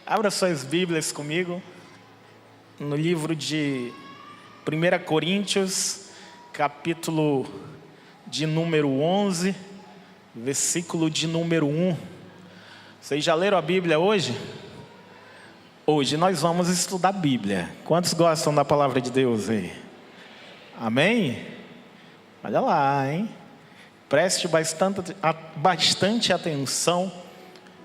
Abra suas Bíblias comigo no livro de 1 Coríntios, capítulo de número 11, versículo de número 1. Vocês já leram a Bíblia hoje? Hoje nós vamos estudar a Bíblia. Quantos gostam da palavra de Deus aí? Amém? Olha lá, hein? Preste bastante atenção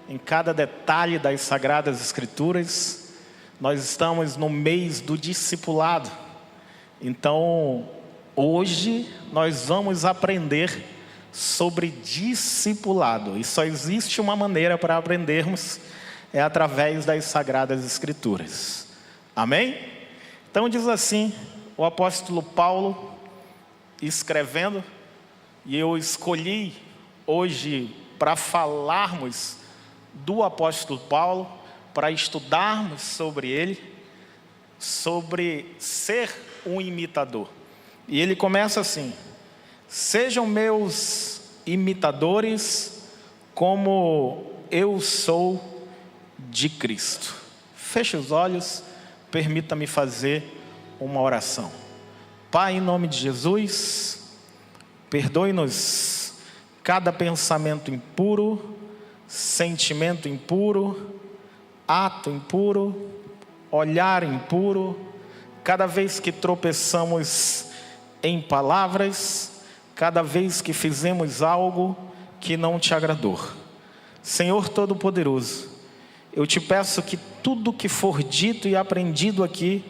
em cada detalhe das Sagradas Escrituras. Nós estamos no mês do discipulado. Então, hoje nós vamos aprender sobre discipulado. E só existe uma maneira para aprendermos, é através das Sagradas Escrituras. Amém? Então diz assim, o apóstolo Paulo escrevendo, e eu escolhi hoje para falarmos do apóstolo Paulo, para estudarmos sobre ele, sobre ser um imitador. E ele começa assim: sejam meus imitadores como eu sou de Cristo. Feche os olhos, permita-me fazer uma oração. Pai, em nome de Jesus, perdoe-nos cada pensamento impuro, sentimento impuro, ato impuro, olhar impuro, cada vez que tropeçamos em palavras, cada vez que fizemos algo que não te agradou. Senhor Todo-Poderoso, eu te peço que tudo que for dito e aprendido aqui,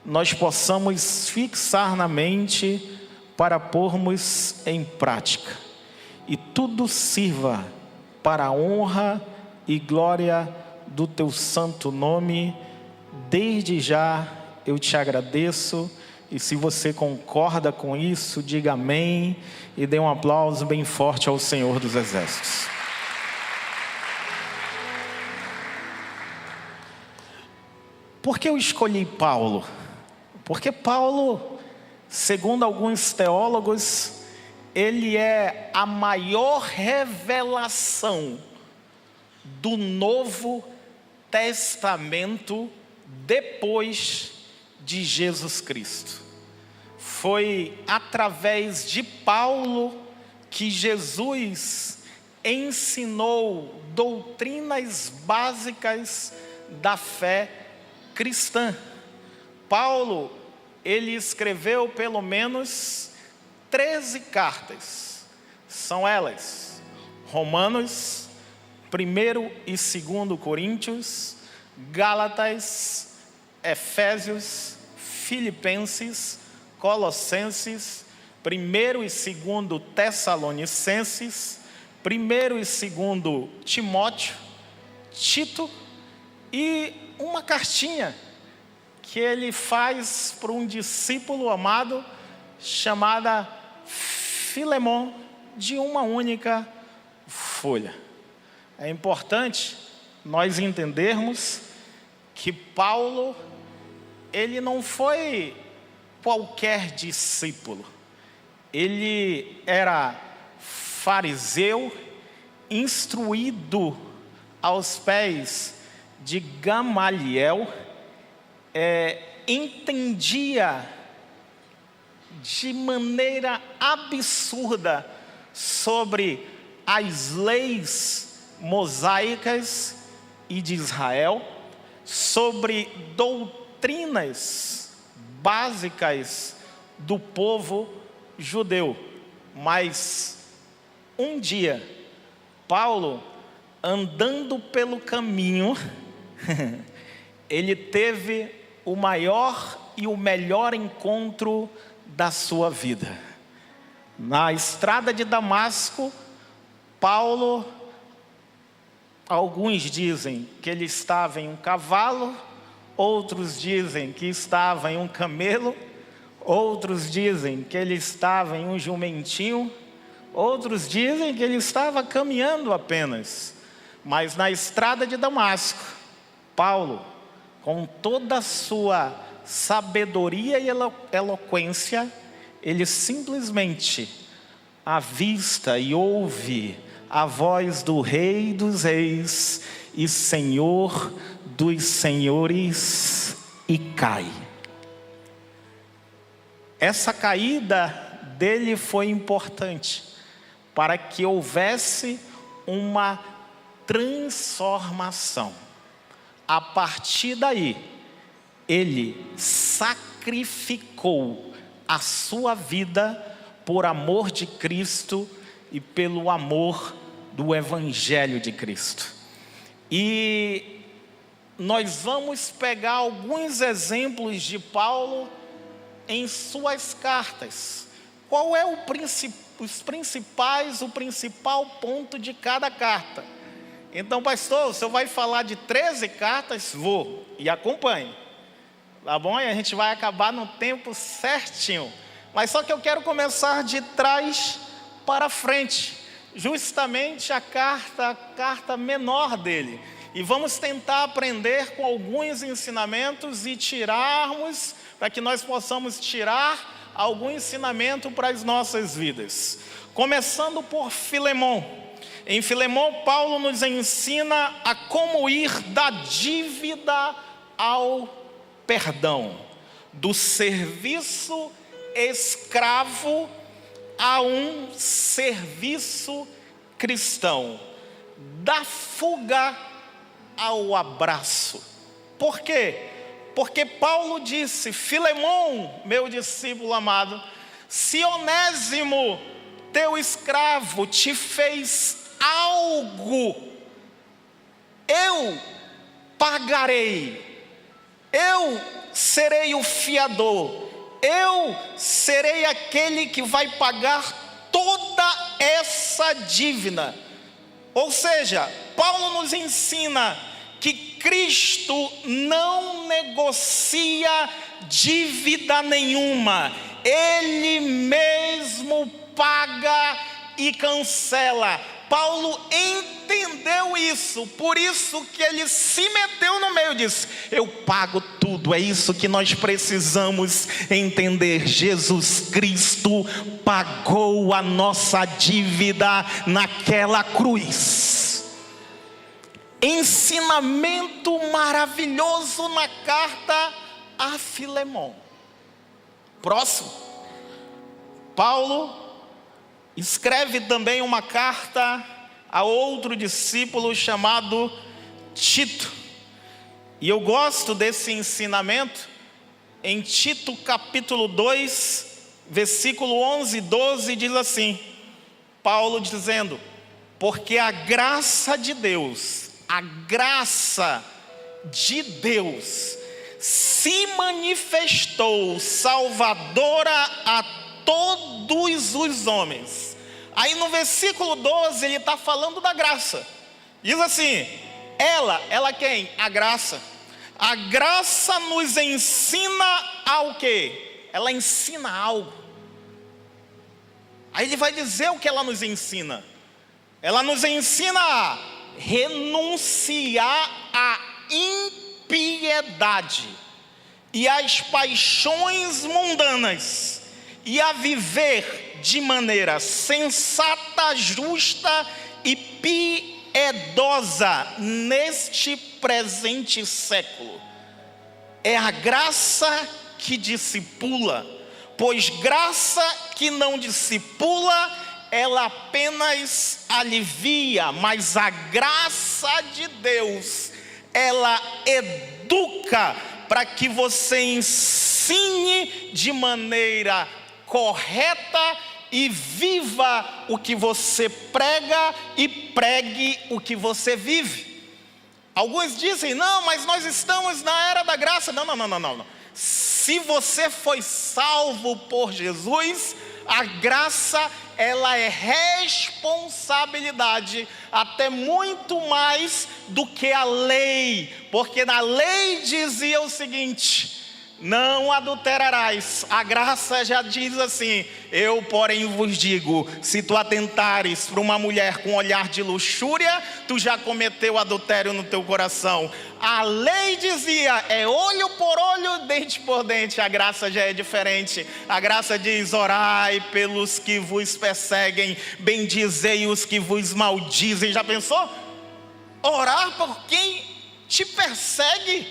nós possamos fixar na mente para pormos em prática. E tudo sirva para a honra e glória do teu santo nome. Desde já eu te agradeço. E se você concorda com isso, diga amém e dê um aplauso bem forte ao Senhor dos Exércitos. Por que eu escolhi Paulo? Porque Paulo, segundo alguns teólogos, ele é a maior revelação do Novo Testamento depois de Jesus Cristo. Foi através de Paulo que Jesus ensinou doutrinas básicas da fé cristã. Paulo, ele escreveu pelo menos 13 cartas. São elas: Romanos, 1 e 2 Coríntios, Gálatas, Efésios, Filipenses, Colossenses, 1 e 2 Tessalonicenses, 1 e 2 Timóteo, Tito e uma cartinha que ele faz para um discípulo amado chamada Filemon, de uma única folha. É importante nós entendermos que Paulo, ele não foi qualquer discípulo. Ele era fariseu, instruído aos pés de Gamaliel, entendia de maneira absurda sobre as leis mosaicas e de Israel, sobre doutrinas básicas do povo judeu. Mas um dia, Paulo, andando pelo caminho, ele teve o maior e o melhor encontro da sua vida. Na estrada de Damasco, Paulo, alguns dizem que ele estava em um cavalo, outros dizem que estava em um camelo, outros dizem que ele estava em um jumentinho, outros dizem que ele estava caminhando apenas. Mas na estrada de Damasco, Paulo, com toda a sua sabedoria e eloquência, ele simplesmente avista e ouve a voz do Rei dos Reis e Senhor dos senhores e cai. Essa caída dele foi importante para que houvesse uma transformação. A partir daí, ele sacrificou a sua vida por amor de Cristo e pelo amor do Evangelho de Cristo. E nós vamos pegar alguns exemplos de Paulo em suas cartas. Qual é o principal ponto de cada carta? Então, pastor, o senhor vai falar de 13 cartas? Vou, e acompanhe. Tá bom? E a gente vai acabar no tempo certinho. Mas só que eu quero começar de trás para frente. Justamente a carta menor dele. E vamos tentar aprender com alguns ensinamentos e tirarmos, para que nós possamos tirar algum ensinamento para as nossas vidas. Começando por Filemon. Em Filemon, Paulo nos ensina a como ir da dívida ao perdão, do serviço escravo a um serviço cristão, da fuga ao abraço. Por quê? Porque Paulo disse: Filemon, meu discípulo amado, se Onésimo, teu escravo, te fez algo, eu pagarei, eu serei o fiador, eu serei aquele que vai pagar toda essa dívida. Ou seja, Paulo nos ensina que Cristo não negocia dívida nenhuma, Ele mesmo paga e cancela. Paulo entendeu isso, por isso que ele se meteu no meio e disse: eu pago tudo. É isso que nós precisamos entender. Jesus Cristo pagou a nossa dívida naquela cruz. Ensinamento maravilhoso na carta a Filemon. Próximo, Paulo escreve também uma carta a outro discípulo chamado Tito. E eu gosto desse ensinamento em Tito capítulo 2, versículo 11 e 12, diz assim, Paulo dizendo: porque a graça de Deus se manifestou salvadora a todos os homens. Aí no versículo 12 ele está falando da graça. Diz assim: ela quem? A graça. A graça nos ensina ao quê? Ela ensina algo. Aí ele vai dizer o que ela nos ensina. Ela nos ensina a renunciar à impiedade e às paixões mundanas, e a viver de maneira sensata, justa e piedosa neste presente século. É a graça que discipula, pois graça que não discipula, ela apenas alivia, mas a graça de Deus, ela educa para que você ensine de maneira correta e viva o que você prega e pregue o que você vive. Alguns dizem: não, mas nós estamos na era da graça. Não. Se você foi salvo por Jesus, a graça, ela é responsabilidade, até muito mais do que a lei, porque na lei dizia o seguinte: não adulterarás. A graça já diz assim: eu porém vos digo, se tu atentares para uma mulher com olhar de luxúria, tu já cometeu adultério no teu coração. A lei dizia: é olho por olho, dente por dente. A graça já é diferente. A graça diz: orai pelos que vos perseguem, bendizei os que vos maldizem. Já pensou? Orar por quem te persegue.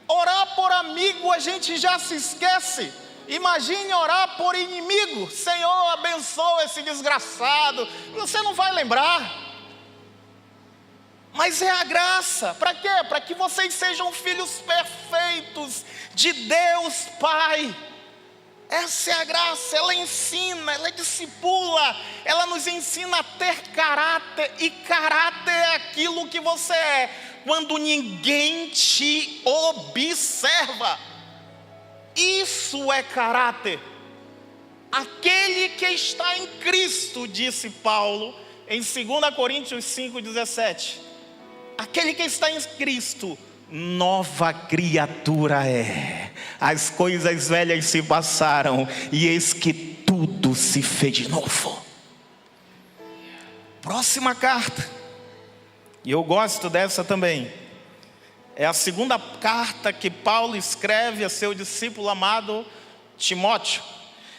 Orar por amigo a gente já se esquece. Imagine orar por inimigo. Senhor, abençoa esse desgraçado. Você não vai lembrar. Mas é a graça. Para quê? Para que vocês sejam filhos perfeitos de Deus Pai. Essa é a graça. Ela ensina, ela discipula, ela nos ensina a ter caráter. E caráter é aquilo que você é quando ninguém te observa. Isso é caráter. Aquele que está em Cristo, disse Paulo em 2 Coríntios 5,17. Aquele que está em Cristo, nova criatura é. As coisas velhas se passaram e eis que tudo se fez novo. Próxima carta, e eu gosto dessa também, é a segunda carta que Paulo escreve a seu discípulo amado Timóteo.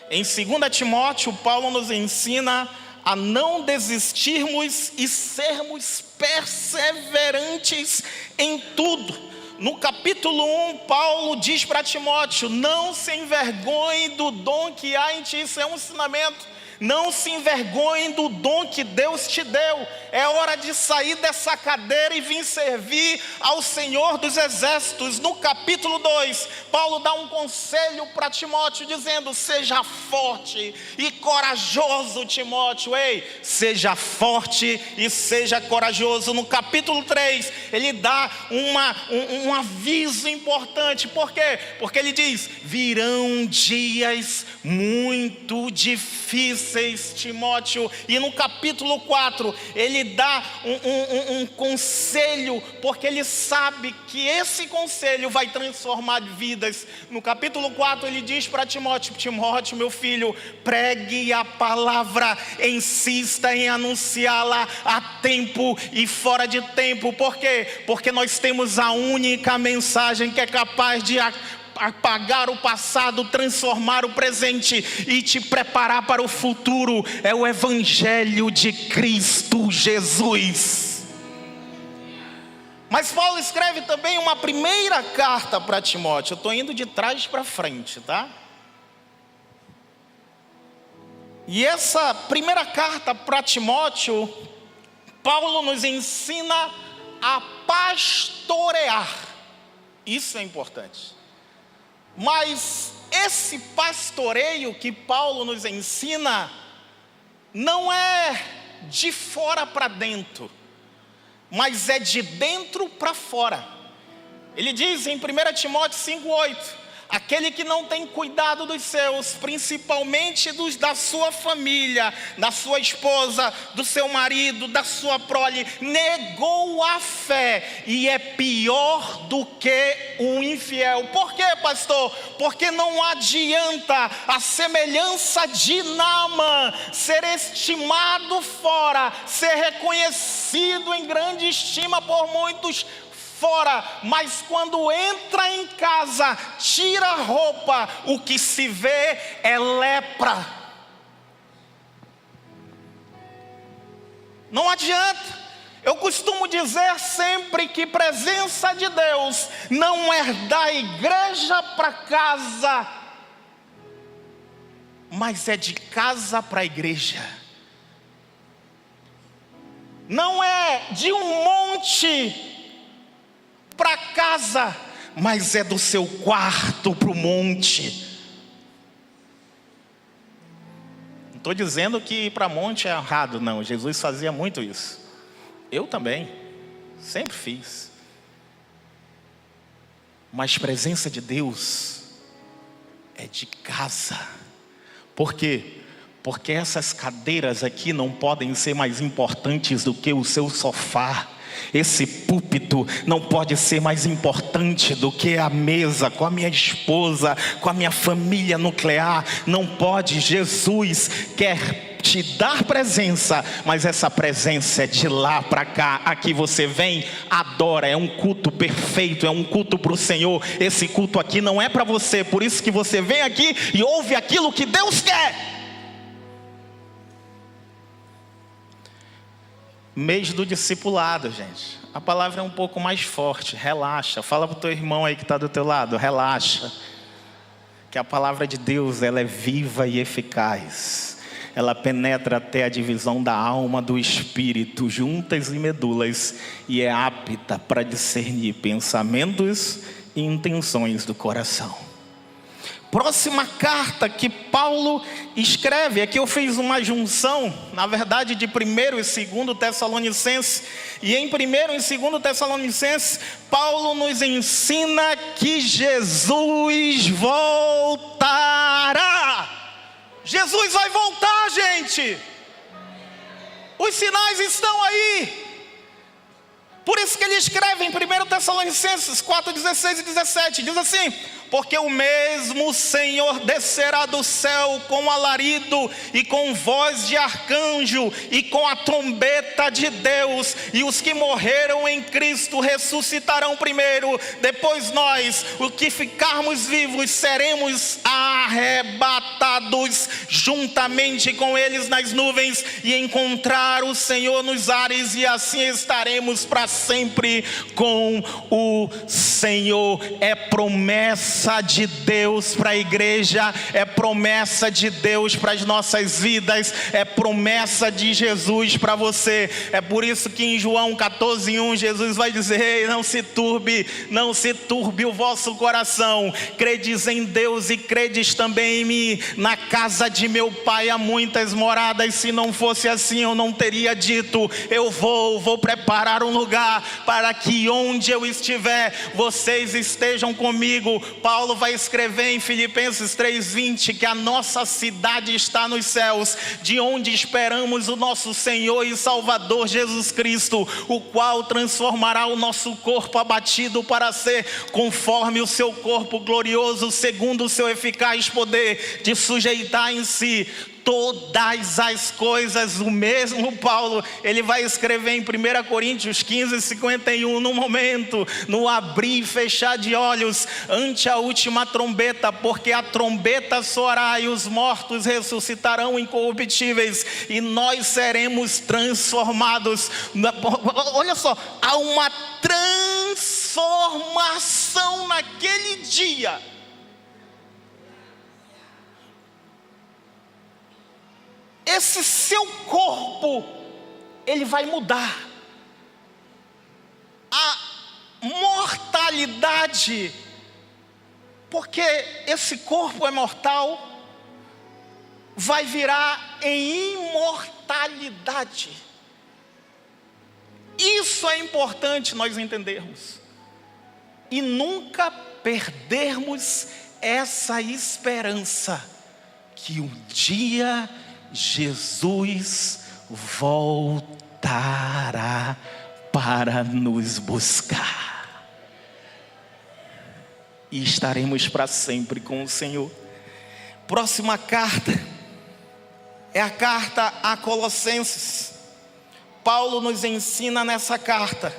Em 2 Timóteo, Paulo nos ensina a não desistirmos e sermos perseverantes em tudo. No capítulo 1, Paulo diz para Timóteo: não se envergonhe do dom que há em ti. Isso é um ensinamento. Não se envergonhe do dom que Deus te deu. É hora de sair dessa cadeira e vir servir ao Senhor dos Exércitos. No capítulo 2, Paulo dá um conselho para Timóteo, dizendo: seja forte e corajoso, Timóteo. Ei, seja forte e seja corajoso. No capítulo 3, ele dá um aviso importante. Por quê? Porque ele diz: virão dias muito difíceis, Timóteo. E no capítulo 4, ele dá um conselho, porque ele sabe que esse conselho vai transformar vidas. No capítulo 4, ele diz para Timóteo: Timóteo, meu filho, pregue a palavra, insista em anunciá-la a tempo e fora de tempo. Por quê? Porque nós temos a única mensagem que é capaz de apagar o passado, transformar o presente e te preparar para o futuro. É o Evangelho de Cristo Jesus. Mas Paulo escreve também uma primeira carta para Timóteo. Eu estou indo de trás para frente, tá? E essa primeira carta para Timóteo, Paulo nos ensina a pastorear. Isso é importante. Mas esse pastoreio que Paulo nos ensina não é de fora para dentro, mas é de dentro para fora. Ele diz em 1 Timóteo 5,8: aquele que não tem cuidado dos seus, principalmente da sua família, da sua esposa, do seu marido, da sua prole, negou a fé e é pior do que um infiel. Por quê, pastor? Porque não adianta, a semelhança de Naamã, ser estimado fora, ser reconhecido em grande estima por muitos fora, mas quando entra em casa, tira a roupa, o que se vê é lepra. Não adianta. Eu costumo dizer sempre que presença de Deus não é da igreja para casa, mas é de casa para a igreja. Não é de um monte para casa, mas é do seu quarto para o monte. Não estou dizendo que ir para monte é errado, não. Jesus fazia muito isso. Eu também, sempre fiz. Mas presença de Deus é de casa. Por quê? Porque essas cadeiras aqui não podem ser mais importantes do que o seu sofá. Esse púlpito não pode ser mais importante do que a mesa com a minha esposa, com a minha família nuclear. Não pode. Jesus quer te dar presença, mas essa presença é de lá para cá. Aqui você vem, adora, é um culto perfeito, é um culto para o Senhor. Esse culto aqui não é para você, por isso que você vem aqui e ouve aquilo que Deus quer. Mês do discipulado, gente. a palavra é um pouco mais forte. Relaxa. Fala para o teu irmão aí que está do teu lado. Relaxa. Que a palavra de Deus, ela é viva e eficaz. Ela penetra até a divisão da alma, do espírito, juntas e medulas, e é apta para discernir pensamentos e intenções do coração. Próxima carta que Paulo escreve, aqui eu fiz uma junção, na verdade, de 1º e 2º Tessalonicenses. E em 1º e 2º Tessalonicenses, Paulo nos ensina que Jesus voltará. Jesus vai voltar, gente. Os sinais estão aí. Por isso que ele escreve em 1 Tessalonicenses 4:16 e 17, diz assim: porque o mesmo Senhor descerá do céu com alarido e com voz de arcanjo e com a trombeta de Deus, e os que morreram em Cristo ressuscitarão primeiro. Depois nós, os que ficarmos vivos, seremos arrebatados juntamente com eles nas nuvens e encontrar o Senhor nos ares, e assim estaremos para sempre com o Senhor. É promessa de Deus para a igreja, é promessa de Deus para as nossas vidas, é promessa de Jesus para você. É por isso que em João 14:1 Jesus vai dizer: ei, não se turbe o vosso coração, credes em Deus e credes também em mim. Na casa de meu pai há muitas moradas, se não fosse assim eu não teria dito, eu vou preparar um lugar para que onde eu estiver, vocês estejam comigo. Paulo vai escrever em Filipenses 3:20 que a nossa cidade está nos céus, de onde esperamos o nosso Senhor e Salvador Jesus Cristo, o qual transformará o nosso corpo abatido para ser conforme o seu corpo glorioso, segundo o seu eficaz poder de sujeitar em si todas as coisas. O mesmo Paulo, ele vai escrever em 1 Coríntios 15:51, no momento, no abrir e fechar de olhos, ante a última trombeta, porque a trombeta soará e os mortos ressuscitarão incorruptíveis e nós seremos transformados. Olha só, há uma transformação naquele dia. Esse seu corpo, ele vai mudar. A mortalidade, porque esse corpo é mortal, vai virar em imortalidade. Isso é importante nós entendermos. E nunca perdermos essa esperança que um dia Jesus voltará para nos buscar e estaremos para sempre com o Senhor. Próxima carta é a carta a Colossenses. Paulo nos ensina nessa carta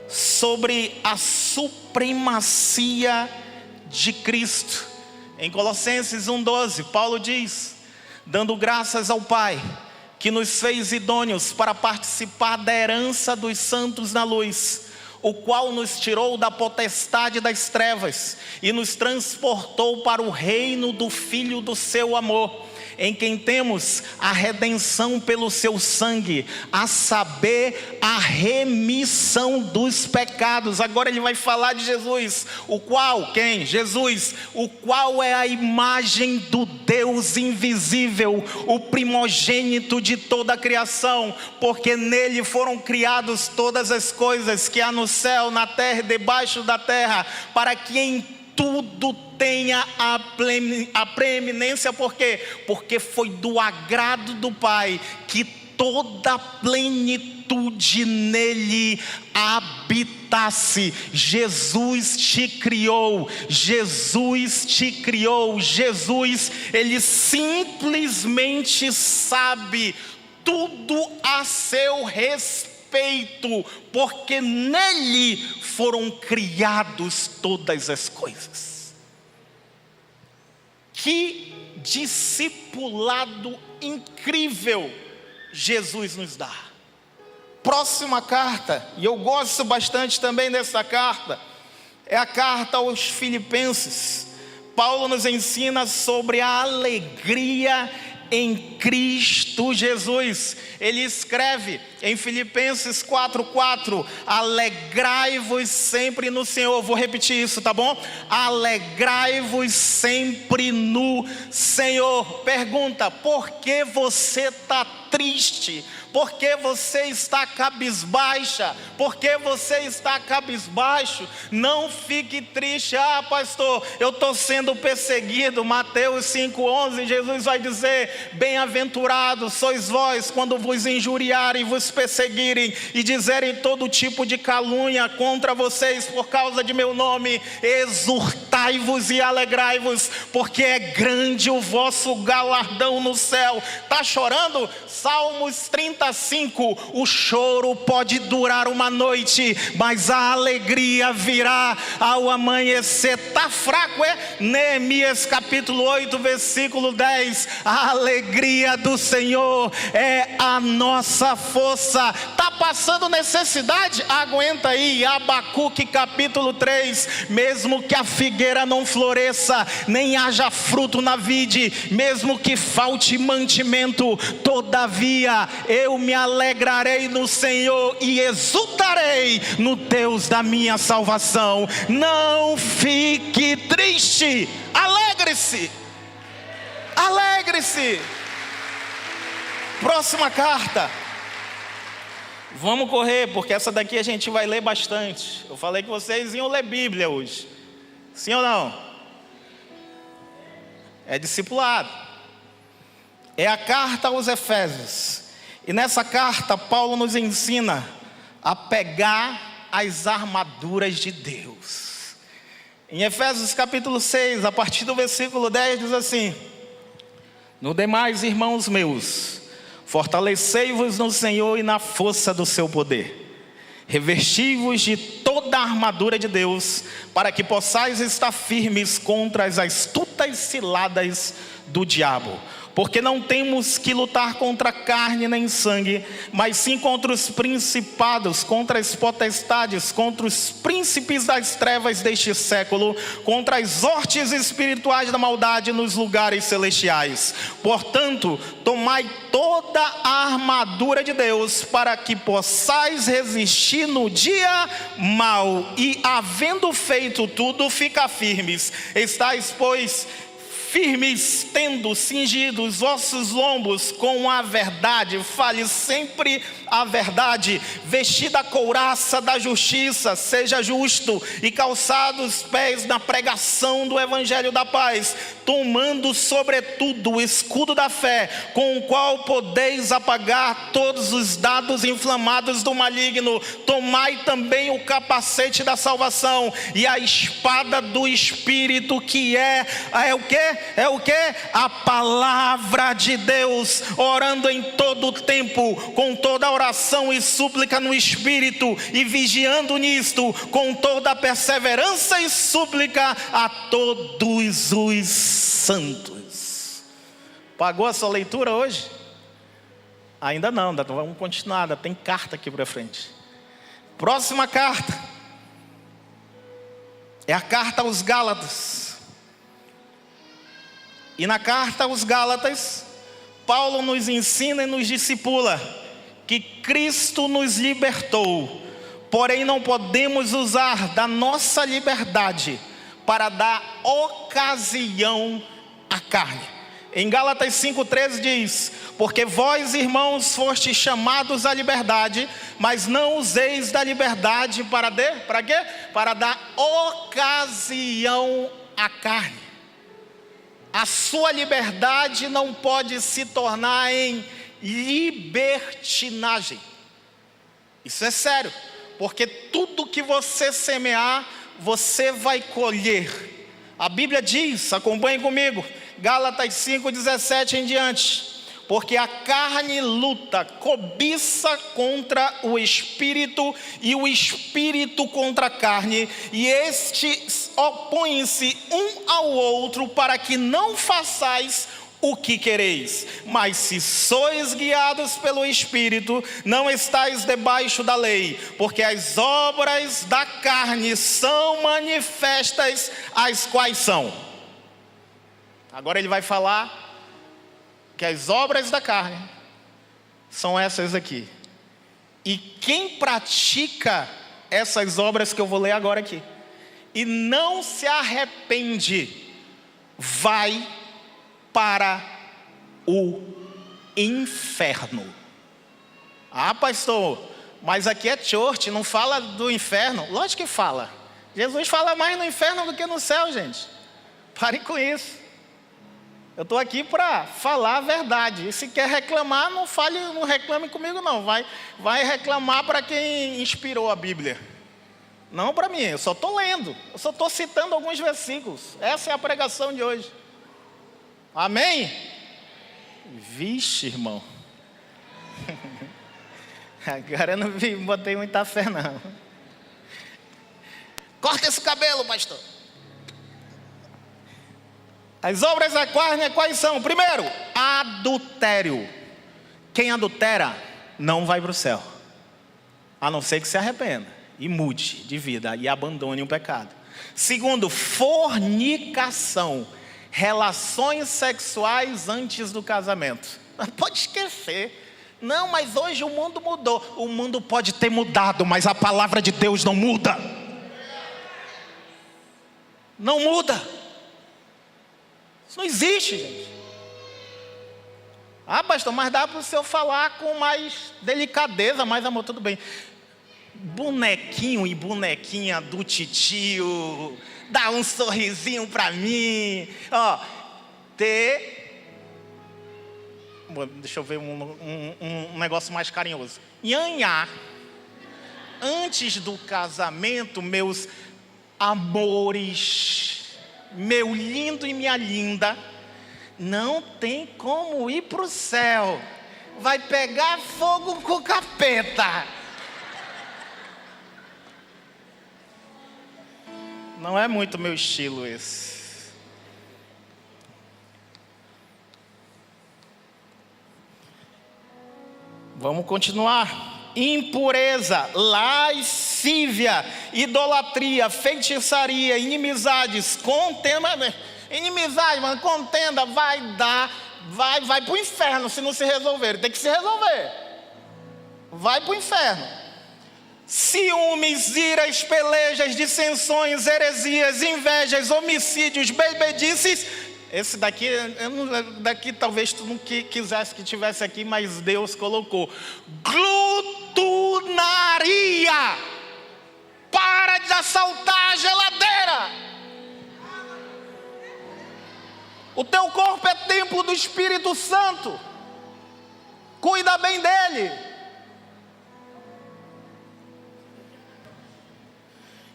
sobre a supremacia de Cristo. Em Colossenses 1:12, Paulo diz: dando graças ao Pai, que nos fez idôneos para participar da herança dos santos na luz, o qual nos tirou da potestade das trevas e nos transportou para o reino do Filho do seu amor, em quem temos a redenção pelo seu sangue, a saber, a remissão dos pecados. Agora ele vai falar de Jesus, o qual, quem? Jesus, o qual é a imagem do Deus invisível, o primogênito de toda a criação, porque nele foram criadas todas as coisas que há no céu, na terra e debaixo da terra, para que em tudo tenha a preeminência. Por quê? Porque foi do agrado do Pai que toda a plenitude nele habitasse. Jesus te criou, Jesus te criou, Jesus, ele simplesmente sabe tudo a seu respeito, porque nele foram criados todas as coisas. Que discipulado incrível Jesus nos dá. Próxima carta, e eu gosto bastante também dessa carta, é a carta aos Filipenses. Paulo nos ensina sobre a alegria em Cristo Jesus. Ele escreve em Filipenses 4:4: alegrai-vos sempre no Senhor. Vou repetir isso, tá bom? Alegrai-vos sempre no Senhor. Pergunta: por que você está triste? Por que você está cabisbaixa? Por que você está cabisbaixo? Não fique triste. Ah, pastor, eu estou sendo perseguido. Mateus 5:11, Jesus vai dizer: bem-aventurados sois vós quando vos injuriarem, vos perseguirem e dizerem todo tipo de calúnia contra vocês por causa de meu nome. Exultai-vos e alegrai-vos, porque é grande o vosso galardão no céu. Está chorando? Salmos 35: o choro pode durar uma noite, mas a alegria virá ao amanhecer. Está fraco, é? Neemias capítulo 8, versículo 10: a alegria do Senhor é a nossa força. Está passando necessidade? Aguenta aí. Abacuque capítulo 3: mesmo que a figueira não floresça, nem haja fruto na vide, mesmo que falte mantimento, todavia eu me alegrarei no Senhor e exultarei no Deus da minha salvação. Não fique triste, alegre-se, alegre-se. Próxima carta. Vamos correr, porque essa daqui a gente vai ler bastante. Eu falei que vocês iam ler Bíblia hoje. Sim ou não? É discipulado. É a carta aos Efésios. E nessa carta, Paulo nos ensina a pegar as armaduras de Deus. Em Efésios capítulo 6, a partir do versículo 10, diz assim: no demais, irmãos meus, fortalecei-vos no Senhor e na força do seu poder. Revesti-vos de toda a armadura de Deus, para que possais estar firmes contra as astutas ciladas do diabo. Porque não temos que lutar contra carne nem sangue, mas sim contra os principados, contra as potestades, contra os príncipes das trevas deste século, contra as hostes espirituais da maldade nos lugares celestiais. Portanto, tomai toda a armadura de Deus, para que possais resistir no dia mau, e havendo feito tudo, ficar firmes. Estais, pois, firmes, tendo cingido os vossos lombos com a verdade. Fale sempre a verdade. Vestida a couraça da justiça, seja justo, e calçado os pés na pregação do evangelho da paz, tomando sobretudo o escudo da fé, com o qual podeis apagar todos os dardos inflamados do maligno. Tomai também o capacete da salvação e a espada do Espírito, que é o quê? É o quê? A palavra de Deus, orando em todo o tempo, com toda oração e súplica no Espírito, e vigiando nisto, com toda a perseverança e súplica a todos os santos. Pagou a sua leitura hoje? Ainda não, vamos continuar, ainda tem carta aqui para frente. Próxima carta é a carta aos Gálatas. E na carta aos Gálatas, Paulo nos ensina e nos discipula que Cristo nos libertou, porém não podemos usar da nossa liberdade para dar ocasião à carne. Em Gálatas 5,13 diz: porque vós, irmãos, fostes chamados à liberdade, mas não useis da liberdade para quê? Para dar ocasião à carne. A sua liberdade não pode se tornar em libertinagem. Isso é sério, porque tudo que você semear, você vai colher. A Bíblia diz, acompanhe comigo, Gálatas 5,17 em diante: porque a carne luta, cobiça contra o Espírito, e o Espírito contra a carne, e estes opõem-se um ao outro, para que não façais o que quereis. Mas se sois guiados pelo Espírito, não estáis debaixo da lei, porque as obras da carne são manifestas, as quais são. Agora ele vai falar que as obras da carne são essas aqui. E quem pratica essas obras que eu vou ler agora aqui, e não se arrepende, vai para o inferno. Ah, pastor, mas aqui é church, não fala do inferno. Lógico que fala. Jesus fala mais no inferno do que no céu, gente. Parem com isso. Eu estou aqui para falar a verdade. E se quer reclamar, não reclame comigo não. Vai reclamar para quem inspirou a Bíblia. Não para mim, eu só estou lendo. Eu só estou citando alguns versículos. Essa é a pregação de hoje. Amém? Vixe, irmão. Agora eu não botei muita fé não. Corta esse cabelo, pastor. As obras da carne quais são? Primeiro, adultério. Quem adultera não vai para o céu, a não ser que se arrependa e mude de vida e abandone o pecado. Segundo, fornicação. Relações sexuais antes do casamento. Pode esquecer. Não, mas hoje o mundo mudou. O mundo pode ter mudado, mas a palavra de Deus não muda. Não muda. Isso não existe, gente. Ah, pastor, mas dá para o senhor falar com mais delicadeza, mais amor, tudo bem. Bonequinho e bonequinha do titio, dá um sorrisinho para mim. Ó, deixa eu ver um negócio mais carinhoso. Nhanhá. Antes do casamento, meus amores, meu lindo e minha linda, não tem como ir para o céu. Vai pegar fogo com o capeta. Não é muito meu estilo esse. Vamos continuar. Impureza, lascívia, idolatria, feitiçaria, inimizades, contenda. Inimizade, mano, contenda, vai para o inferno se não se resolver. Tem que se resolver. Vai para o inferno. Ciúmes, iras, pelejas, dissensões, heresias, invejas, homicídios, bebedices. Esse daqui, daqui talvez tu não quisesse que tivesse aqui, mas Deus colocou. Glutonaria. Para de assaltar a geladeira. O teu corpo é templo do Espírito Santo. Cuida bem dele.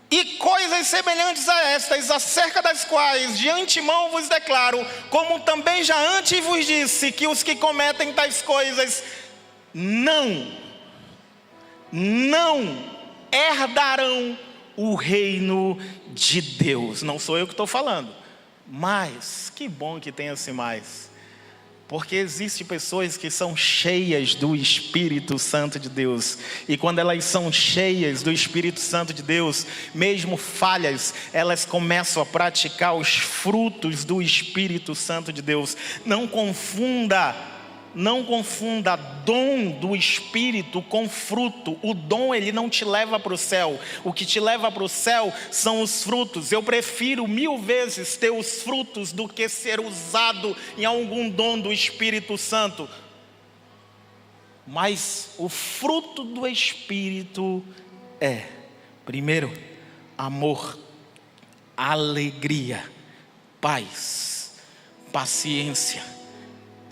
E coisas semelhantes a estas, acerca das quais de antemão vos declaro, como também já antes vos disse, que os que cometem tais coisas não herdarão o reino de Deus. Não sou eu que estou falando, mas que bom que tem esse mais. Porque existem pessoas que são cheias do Espírito Santo de Deus. E quando elas são cheias do Espírito Santo de Deus, mesmo falhas, elas começam a praticar os frutos do Espírito Santo de Deus. Não confunda dom do Espírito com fruto. O dom, ele não te leva para o céu. O que te leva para o céu são os frutos. Eu prefiro 1000 vezes ter os frutos do que ser usado em algum dom do Espírito Santo. Mas o fruto do Espírito é, primeiro, amor, alegria, paz, paciência,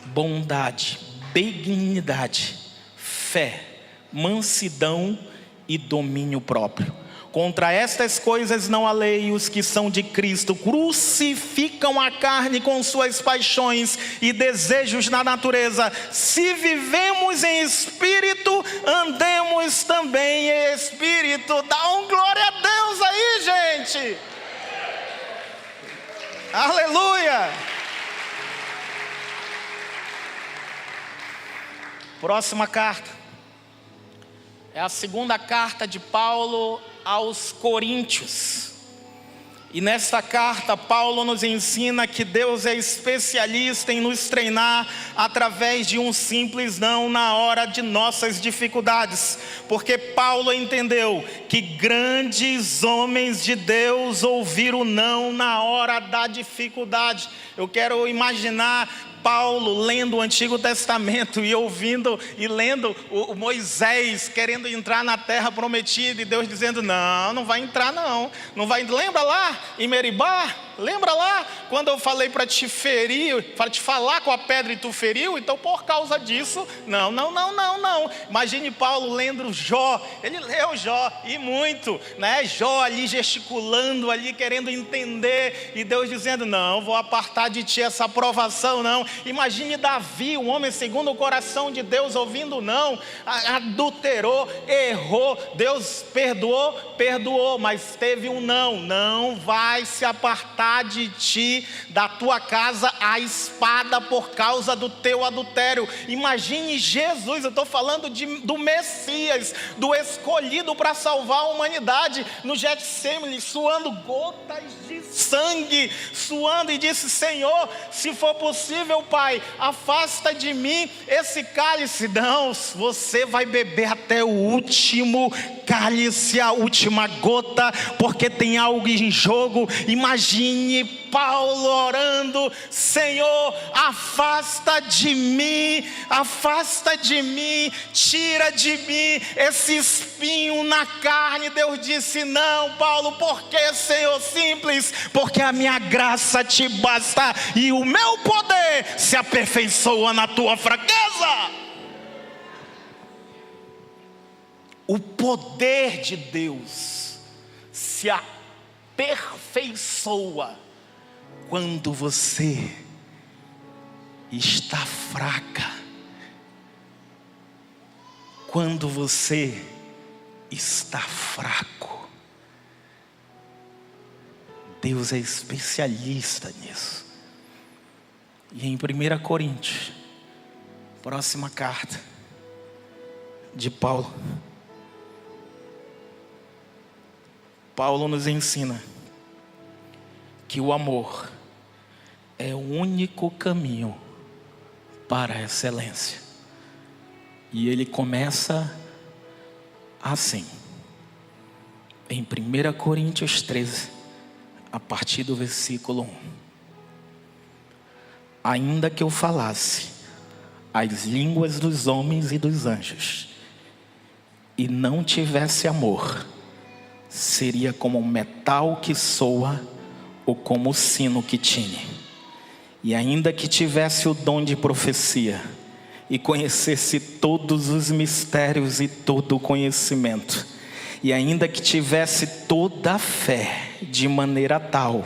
bondade, benignidade, fé, mansidão e domínio próprio. Contra estas coisas não há lei. Os que são de Cristo crucificam a carne com suas paixões e desejos na natureza. Se vivemos em espírito, andemos também em espírito. Dá um glória a Deus aí, gente. Aleluia. Próxima carta. É a segunda carta de Paulo aos Coríntios. E nesta carta, Paulo nos ensina que Deus é especialista em nos treinar através de um simples não na hora de nossas dificuldades. Porque Paulo entendeu que grandes homens de Deus ouviram não na hora da dificuldade. Eu quero imaginar Paulo lendo o Antigo Testamento e ouvindo e lendo o Moisés querendo entrar na terra prometida e Deus dizendo: não vai entrar não vai. Lembra lá em Meribá? Lembra lá quando eu falei para te ferir, para te falar com a pedra e tu feriu? Então por causa disso, não. Imagine Paulo lendo Jó. Ele leu Jó e muito, né? Jó ali gesticulando, ali querendo entender, e Deus dizendo: não vou apartar de ti essa aprovação, não. Imagine Davi, um homem segundo o coração de Deus, ouvindo não, adulterou, errou, Deus perdoou, mas teve um não vai se apartar de ti, da tua casa, a espada por causa do teu adultério. Imagine Jesus, eu estou falando do Messias, do escolhido para salvar a humanidade, no Getsemane, suando gotas de sangue, suando, e disse: Senhor, se for possível, Pai, afasta de mim esse cálice. Não, você vai beber até o último cálice, a última gota, porque tem algo em jogo. Imagine Paulo orando: Senhor, afasta de mim, tira de mim esse espinho na carne. Deus disse: não, Paulo, por que, Senhor? Simples, porque a minha graça te basta e o meu poder se aperfeiçoa na tua fraqueza. O poder de Deus se aperfeiçoa quando você está fraca, quando você está fraco. Deus é especialista nisso. E em 1 Coríntios, próxima carta de Paulo, Paulo nos ensina que o amor é o único caminho para a excelência. E ele começa assim, em 1 Coríntios 13, a partir do versículo 1. Ainda que eu falasse as línguas dos homens e dos anjos, e não tivesse amor, seria como um metal que soa, ou como o sino que tine. E ainda que tivesse o dom de profecia, e conhecesse todos os mistérios e todo o conhecimento, e ainda que tivesse toda a fé, de maneira tal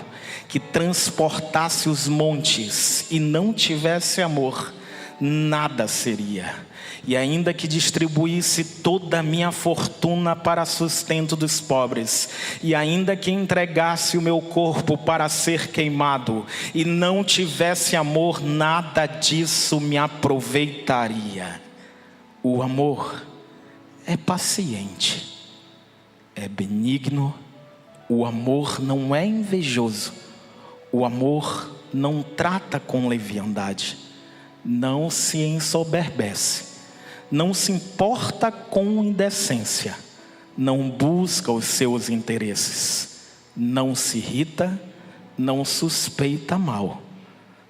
que transportasse os montes, e não tivesse amor, nada seria. E ainda que distribuísse toda a minha fortuna para sustento dos pobres, e ainda que entregasse o meu corpo para ser queimado, e não tivesse amor, nada disso me aproveitaria. O amor é paciente, é benigno, o amor não é invejoso, o amor não trata com leviandade, não se ensoberbece, não se importa com indecência, não busca os seus interesses, não se irrita, não suspeita mal,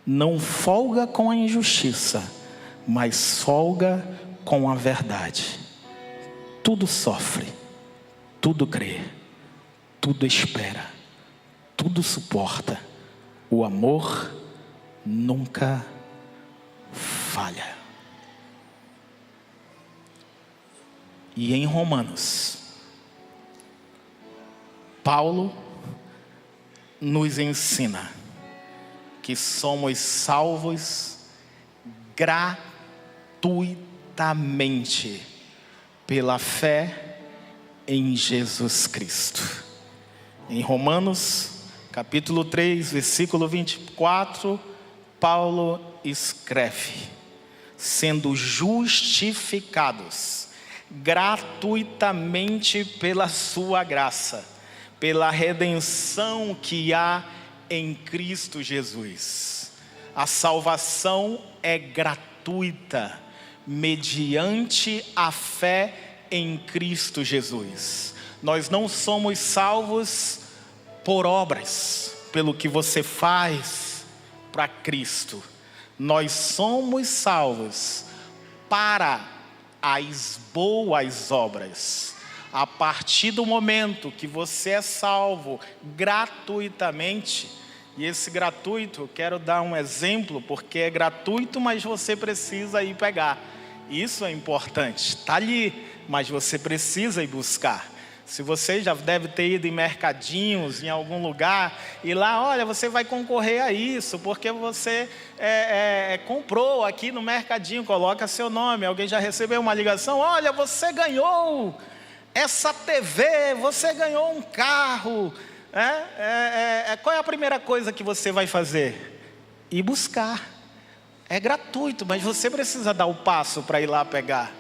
não folga com a injustiça, mas folga com a verdade. Tudo sofre, tudo crê, tudo espera, tudo suporta. O amor nunca falha. E em Romanos, Paulo nos ensina que somos salvos gratuitamente pela fé em Jesus Cristo. Em Romanos, capítulo 3, versículo 24, Paulo escreve: sendo justificados gratuitamente pela sua graça, pela redenção que há em Cristo Jesus. A salvação é gratuita, mediante a fé em Cristo Jesus. Nós não somos salvos por obras, pelo que você faz para Cristo. Nós somos salvos para as boas obras. A partir do momento que você é salvo gratuitamente, e esse gratuito, eu quero dar um exemplo, porque é gratuito, mas você precisa ir pegar. Isso é importante, está ali, mas você precisa ir buscar. Se você já deve ter ido em mercadinhos, em algum lugar, e lá, olha, você vai concorrer a isso, porque você comprou aqui no mercadinho, coloca seu nome. Alguém já recebeu uma ligação, olha, você ganhou essa TV, você ganhou um carro. Qual é a primeira coisa que você vai fazer? Ir buscar. É gratuito, mas você precisa dar o passo para ir lá pegar.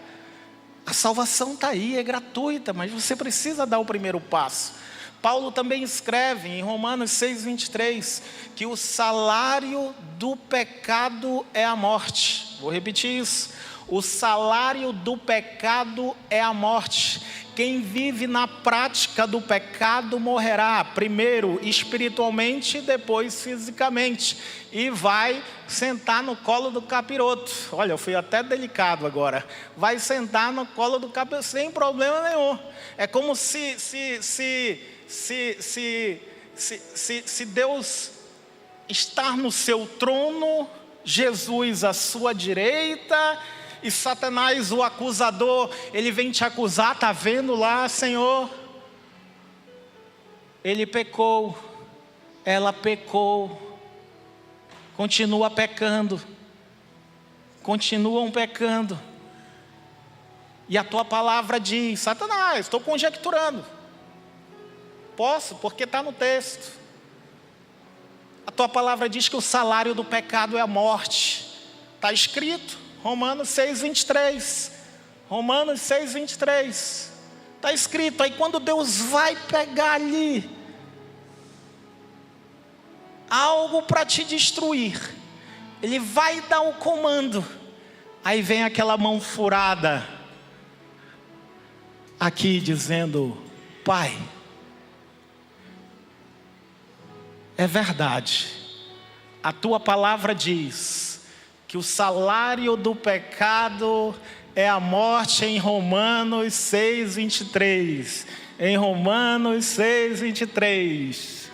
A salvação está aí, é gratuita, mas você precisa dar o primeiro passo. Paulo também escreve em Romanos 6:23 que o salário do pecado é a morte. Vou repetir isso. O salário do pecado é a morte. Quem vive na prática do pecado morrerá, primeiro espiritualmente, depois fisicamente, e vai sentar no colo do capiroto. Olha, eu fui até delicado agora. Vai sentar no colo do capiroto sem problema nenhum. É como se Deus estar no seu trono, Jesus à sua direita, e Satanás, o acusador, ele vem te acusar. Está vendo lá, Senhor? Ele pecou, ela pecou, continua pecando, continuam pecando. E a tua palavra diz, Satanás, estou conjecturando. Posso, porque está no texto. A tua palavra diz que o salário do pecado é a morte. Está escrito. Romanos 6:23. Romanos 6:23. Está escrito. Aí quando Deus vai pegar ali algo para te destruir, Ele vai dar o comando. Aí vem aquela mão furada aqui dizendo, Pai, é verdade. A tua palavra diz que o salário do pecado é a morte em Romanos 6:23. Em Romanos 6:23.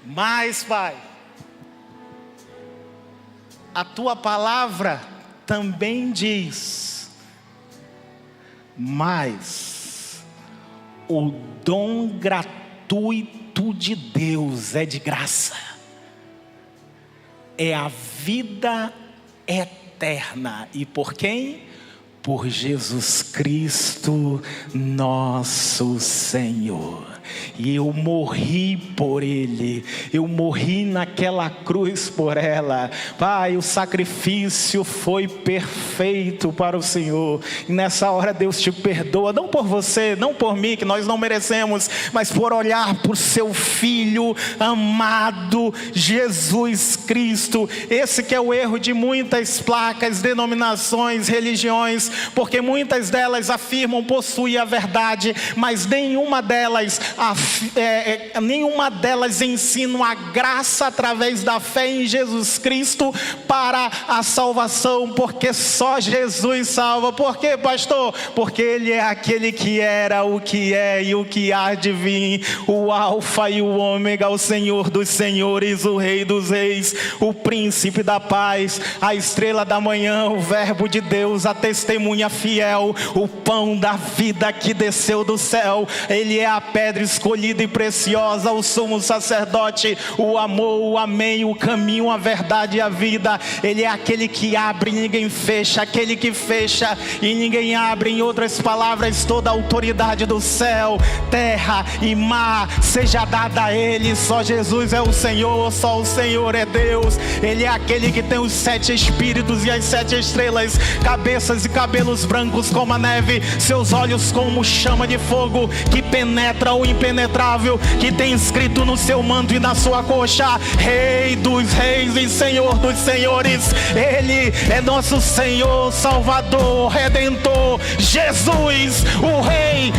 Mas, Pai, a tua palavra também diz, mas o dom gratuito de Deus é de graça. É a vida eterna. E por quem? Por Jesus Cristo, nosso Senhor. E eu morri por Ele, eu morri naquela cruz por ela. Pai, o sacrifício foi perfeito para o Senhor. E nessa hora Deus te perdoa, não por você, não por mim, que nós não merecemos, mas por olhar por seu Filho amado, Jesus Cristo. Esse que é o erro de muitas placas, denominações, religiões, porque muitas delas afirmam possuir a verdade, mas nenhuma delas ensinam a graça através da fé em Jesus Cristo para a salvação, porque só Jesus salva. Por quê, pastor? Porque Ele é aquele que era, o que é e o que há de vir, o Alfa e o Ômega, o Senhor dos senhores, o Rei dos reis, o Príncipe da paz, a estrela da manhã, o Verbo de Deus, a testemunha fiel, o pão da vida que desceu do céu. Ele é a pedra escolhida e preciosa, o sumo sacerdote, o amor, o amém, o caminho, a verdade e a vida. Ele é aquele que abre e ninguém fecha, aquele que fecha e ninguém abre. Em outras palavras, toda a autoridade do céu, terra e mar seja dada a Ele. Só Jesus é o Senhor, só o Senhor é Deus. Ele é aquele que tem os 7 espíritos e as 7 estrelas, cabeças e cabelos brancos como a neve, seus olhos como chama de fogo, que penetra o impenetrável, que tem escrito no seu manto e na sua coxa: Rei dos reis e Senhor dos senhores. Ele é nosso Senhor, Salvador, Redentor, Jesus, o Rei